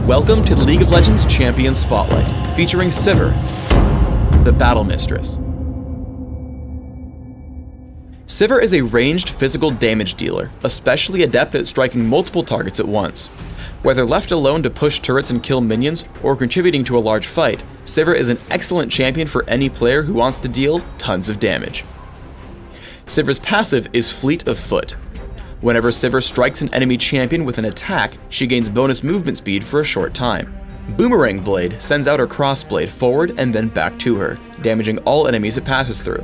Welcome to the League of Legends Champion Spotlight, featuring Sivir, the Battle Mistress. Sivir is a ranged physical damage dealer, especially adept at striking multiple targets at once. Whether left alone to push turrets and kill minions, or contributing to a large fight, Sivir is an excellent champion for any player who wants to deal tons of damage. Sivir's passive is Fleet of Foot. Whenever Sivir strikes an enemy champion with an attack, she gains bonus movement speed for a short time. Boomerang Blade sends out her crossblade forward and then back to her, damaging all enemies it passes through.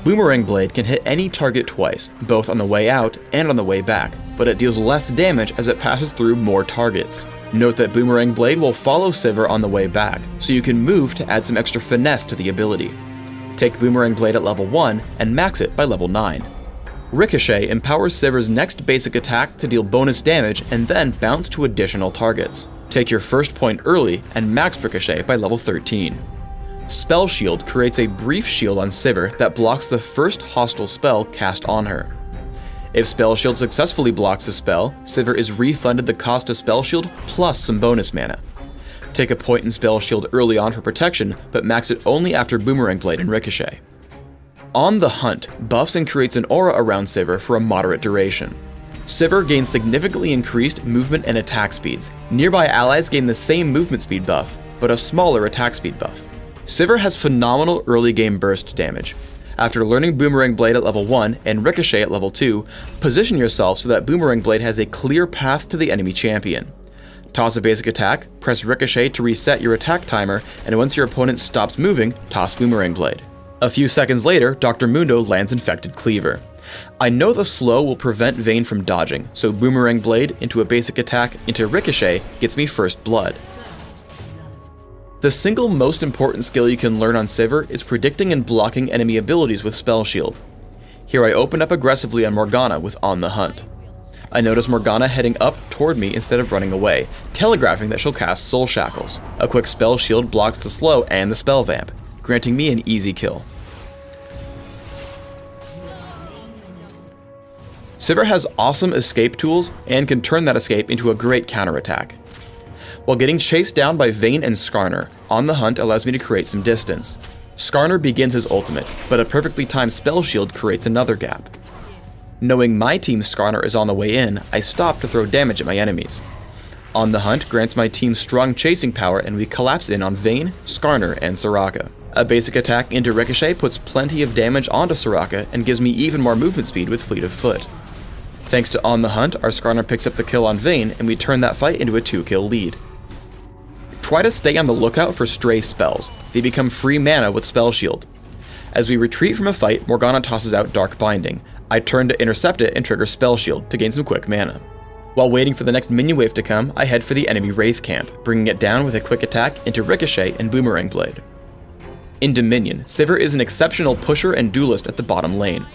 Boomerang Blade can hit any target twice, both on the way out and on the way back, but it deals less damage as it passes through more targets. Note that Boomerang Blade will follow Sivir on the way back, so you can move to add some extra finesse to the ability. Take Boomerang Blade at level 1 and max it by level 9. Ricochet empowers Sivir's next basic attack to deal bonus damage and then bounce to additional targets. Take your first point early and max Ricochet by level 13. Spell Shield creates a brief shield on Sivir that blocks the first hostile spell cast on her. If Spell Shield successfully blocks a spell, Sivir is refunded the cost of Spell Shield plus some bonus mana. Take a point in Spell Shield early on for protection, but max it only after Boomerang Blade and Ricochet. On the Hunt buffs and creates an aura around Sivir for a moderate duration. Sivir gains significantly increased movement and attack speeds. Nearby allies gain the same movement speed buff, but a smaller attack speed buff. Sivir has phenomenal early game burst damage. After learning Boomerang Blade at level 1 and Ricochet at level 2, position yourself so that Boomerang Blade has a clear path to the enemy champion. Toss a basic attack, press Ricochet to reset your attack timer, and once your opponent stops moving, toss Boomerang Blade. A few seconds later, Dr. Mundo lands Infected Cleaver. I know the slow will prevent Vayne from dodging, so Boomerang Blade into a basic attack into Ricochet gets me first blood. The single most important skill you can learn on Sivir is predicting and blocking enemy abilities with Spell Shield. Here I open up aggressively on Morgana with On the Hunt. I notice Morgana heading up toward me instead of running away, telegraphing that she'll cast Soul Shackles. A quick Spell Shield blocks the slow and the Spell Vamp, granting me an easy kill. Sivir has awesome escape tools and can turn that escape into a great counterattack. While getting chased down by Vayne and Skarner, On the Hunt allows me to create some distance. Skarner begins his ultimate, but a perfectly timed Spell Shield creates another gap. Knowing my team's Skarner is on the way in, I stop to throw damage at my enemies. On the Hunt grants my team strong chasing power and we collapse in on Vayne, Skarner, and Soraka. A basic attack into Ricochet puts plenty of damage onto Soraka and gives me even more movement speed with Fleet of Foot. Thanks to On the Hunt, our Skarner picks up the kill on Vayne and we turn that fight into a 2-kill lead. Try to stay on the lookout for stray spells. They become free mana with Spell Shield. As we retreat from a fight, Morgana tosses out Dark Binding. I turn to intercept it and trigger Spell Shield to gain some quick mana. While waiting for the next minion wave to come, I head for the enemy Wraith camp, bringing it down with a quick attack into Ricochet and Boomerang Blade. In Dominion, Sivir is an exceptional pusher and duelist at the bottom lane.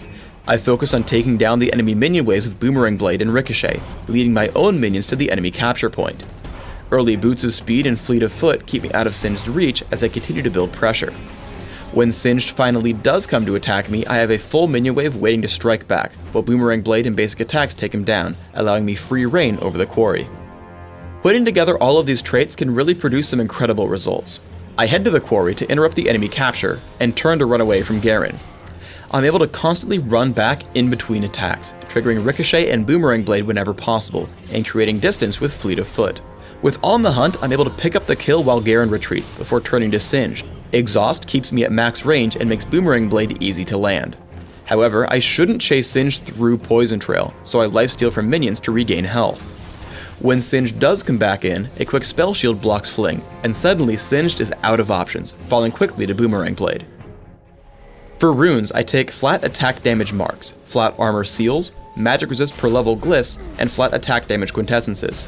I focus on taking down the enemy minion waves with Boomerang Blade and Ricochet, leading my own minions to the enemy capture point. Early boots of speed and Fleet of Foot keep me out of Singed's reach as I continue to build pressure. When Singed finally does come to attack me, I have a full minion wave waiting to strike back, while Boomerang Blade and basic attacks take him down, allowing me free reign over the quarry. Putting together all of these traits can really produce some incredible results. I head to the quarry to interrupt the enemy capture, and turn to run away from Garen. I'm able to constantly run back in between attacks, triggering Ricochet and Boomerang Blade whenever possible, and creating distance with Fleet of Foot. With On the Hunt, I'm able to pick up the kill while Garen retreats before turning to Singed. Exhaust keeps me at max range and makes Boomerang Blade easy to land. However, I shouldn't chase Singed through Poison Trail, so I lifesteal from minions to regain health. When Singed does come back in, a quick Spell Shield blocks Fling, and suddenly Singed is out of options, falling quickly to Boomerang Blade. For runes, I take flat attack damage marks, flat armor seals, magic resist per level glyphs, and flat attack damage quintessences.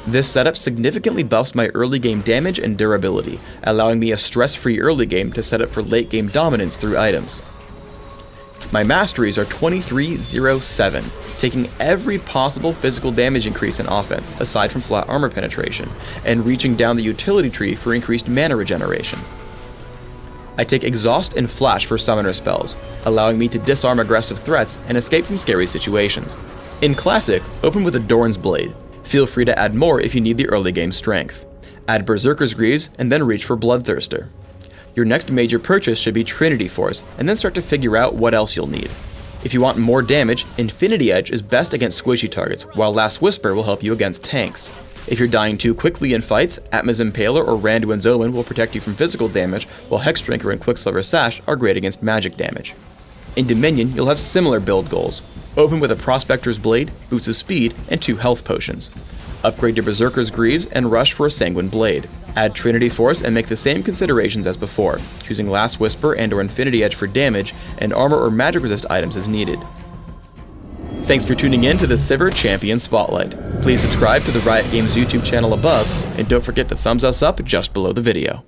This setup significantly buffs my early game damage and durability, allowing me a stress-free early game to set up for late game dominance through items. My masteries are 23-0-7, taking every possible physical damage increase in offense, aside from flat armor penetration, and reaching down the utility tree for increased mana regeneration. I take Exhaust and Flash for summoner spells, allowing me to disarm aggressive threats and escape from scary situations. In Classic, open with a Doran's Blade. Feel free to add more if you need the early game strength. Add Berserker's Greaves and then reach for Bloodthirster. Your next major purchase should be Trinity Force, and then start to figure out what else you'll need. If you want more damage, Infinity Edge is best against squishy targets, while Last Whisper will help you against tanks. If you're dying too quickly in fights, Atma's Impaler or Randuin's Omen will protect you from physical damage, while Hexdrinker and Quicksilver Sash are great against magic damage. In Dominion, you'll have similar build goals. Open with a Prospector's Blade, Boots of Speed, and 2 health potions. Upgrade your Berserker's Greaves and rush for a Sanguine Blade. Add Trinity Force and make the same considerations as before, choosing Last Whisper and/or Infinity Edge for damage, and armor or magic resist items as needed. Thanks for tuning in to the Sivir Champion Spotlight. Please subscribe to the Riot Games YouTube channel above, and don't forget to thumbs us up just below the video.